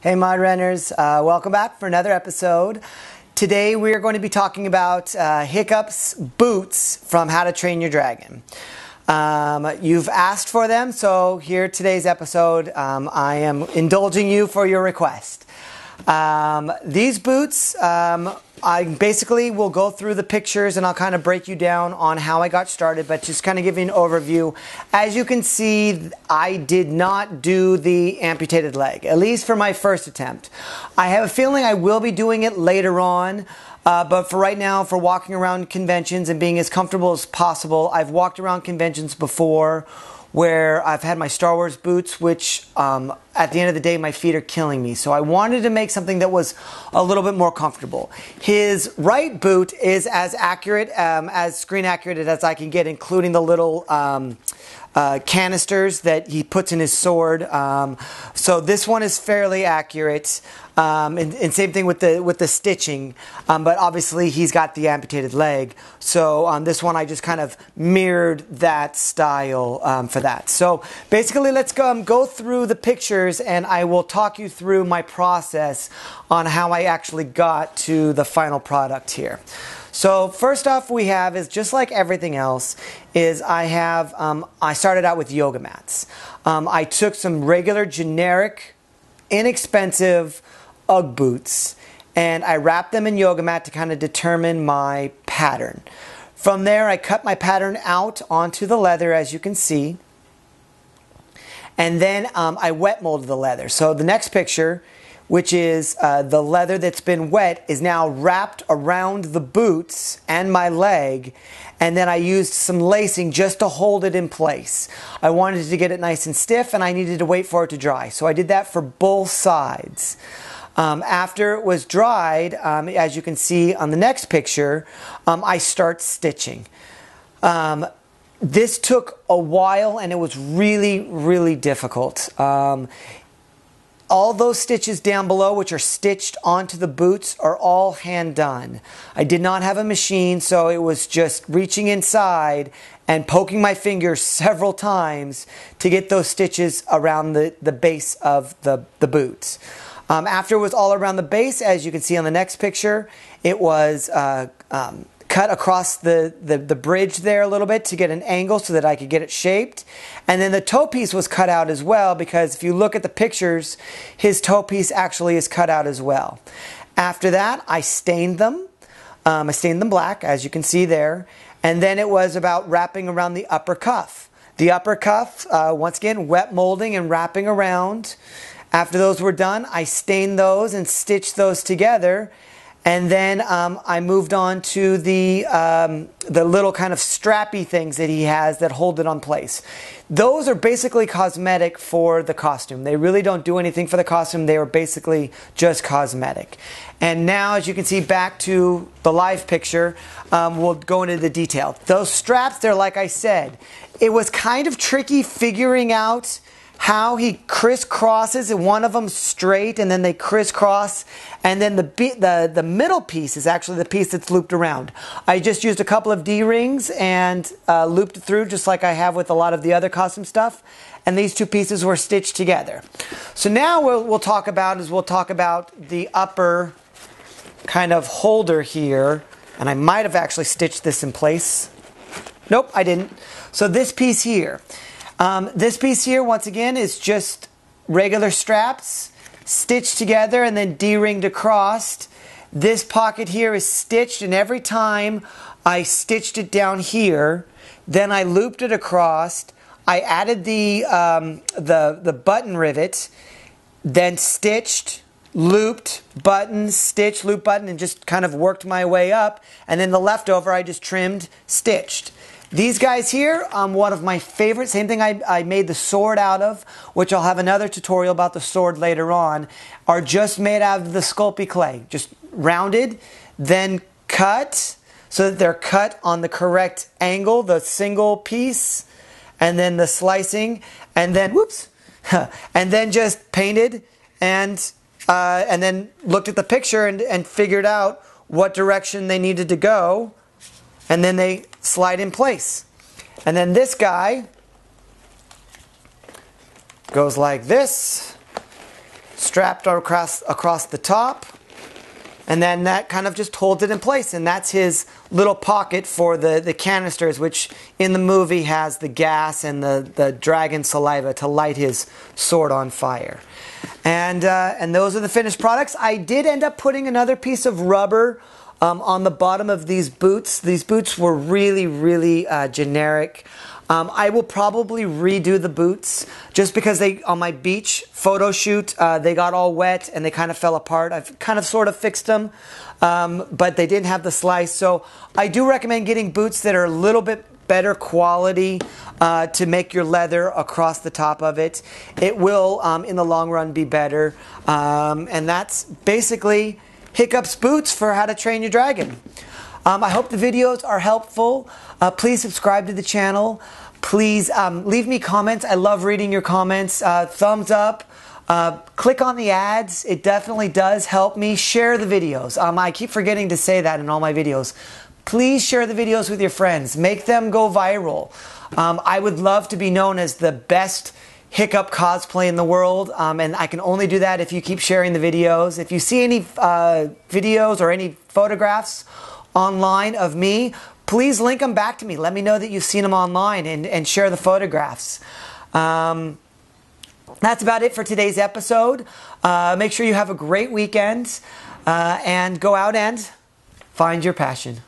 Hey Mod Runners, welcome back for another episode. Today we are going to be talking about Hiccup's boots from How to Train Your Dragon. You've asked for them, so here today's episode, I am indulging you for your request. These boots, I basically will go through the pictures and I'll kind of break you down on how I got started, but just kind of give you an overview. As you can see, I did not do the amputated leg, at least for my first attempt. I have a feeling I will be doing it later on, but for right now, for walking around conventions and being as comfortable as possible, I've walked around conventions before where I've had my Star Wars boots, which at the end of the day, my feet are killing me. So I wanted to make something that was a little bit more comfortable. His right boot is as accurate, as screen accurate as I can get, including the little canisters that he puts in his sword. So this one is fairly accurate. And same thing with the stitching, but obviously he's got the amputated leg. So on this one, I just kind of mirrored that style for that. So basically, let's go through the pictures, and I will talk you through my process on how I actually got to the final product here. So first off we have is, just like everything else, is I started out with yoga mats. I took some regular, generic, inexpensive Ugg boots, and I wrapped them in yoga mat to kind of determine my pattern. From there, I cut my pattern out onto the leather, as you can see, and then I wet molded the leather. So the next picture, which is the leather that's been wet, is now wrapped around the boots and my leg, and then I used some lacing just to hold it in place. I wanted to get it nice and stiff, and I needed to wait for it to dry. So I did that for both sides. After it was dried, as you can see on the next picture, I start stitching. This took a while, and it was really, really difficult. All those stitches down below, which are stitched onto the boots, are all hand done. I did not have a machine, so it was just reaching inside and poking my finger several times to get those stitches around the base of the boots. After it was all around the base, as you can see on the next picture, it was cut across the bridge there a little bit to get an angle so that I could get it shaped. And then the toe piece was cut out as well, because if you look at the pictures, his toe piece actually is cut out as well. After that, I stained them. I stained them black, as you can see there. And then it was about wrapping around the upper cuff. The upper cuff, once again, wet molding and wrapping around. After those were done, I stained those and stitched those together. And then I moved on to the little kind of strappy things that he has that hold it on place. Those are basically cosmetic for the costume. They really don't do anything for the costume. They are basically just cosmetic. And now, as you can see, back to the live picture, we'll go into the detail. Those straps there, like I said, it was kind of tricky figuring out how he crisscrosses, and one of them straight, and then they crisscross, and then the middle piece is actually the piece that's looped around. I just used a couple of D-rings and looped it through, just like I have with a lot of the other costume stuff, and these two pieces were stitched together. So now what we'll talk about the upper kind of holder here, and I might have actually stitched this in place. Nope, I didn't. So this piece here. This piece here, once again, is just regular straps stitched together and then D-ringed across. This pocket here is stitched, and every time I stitched it down here, then I looped it across. I added the button rivet, then stitched, looped, button, stitched, loop, button, and just kind of worked my way up. And then the leftover I just trimmed, stitched. These guys here, one of my favorites, same thing I made the sword out of, which I'll have another tutorial about the sword later on, are just made out of the Sculpey clay. Just rounded, then cut, so that they're cut on the correct angle, the single piece, and then the slicing, and then, whoops, and then just painted, and then looked at the picture and figured out what direction they needed to go, and then they slide in place. And then this guy goes like this. strapped across the top. And then that kind of just holds it in place. And that's his little pocket for the canisters, which in the movie has the gas and the dragon saliva to light his sword on fire. And those are the finished products. I did end up putting another piece of rubber on the bottom of these boots. These boots were really, really generic. I will probably redo the boots just because on my beach photo shoot, they got all wet and they kind of fell apart. I've kind of sort of fixed them, but they didn't have the slice. So I do recommend getting boots that are a little bit better quality to make your leather across the top of it. It will, in the long run, be better. And that's basically Hiccup's boots for how to train your dragon. I hope the videos are helpful. Please subscribe to the channel. Please leave me comments. I love reading your comments. Thumbs up. Click on the ads. It definitely does help me. Share the videos. I keep forgetting to say that in all my videos. Please share the videos with your friends. Make them go viral. I would love to be known as the best Hiccup cosplay in the world, and I can only do that if you keep sharing the videos. If you see any videos or any photographs online of me, please link them back to me. Let me know that you've seen them online and share the photographs. That's about it for today's episode. Make sure you have a great weekend and go out and find your passion.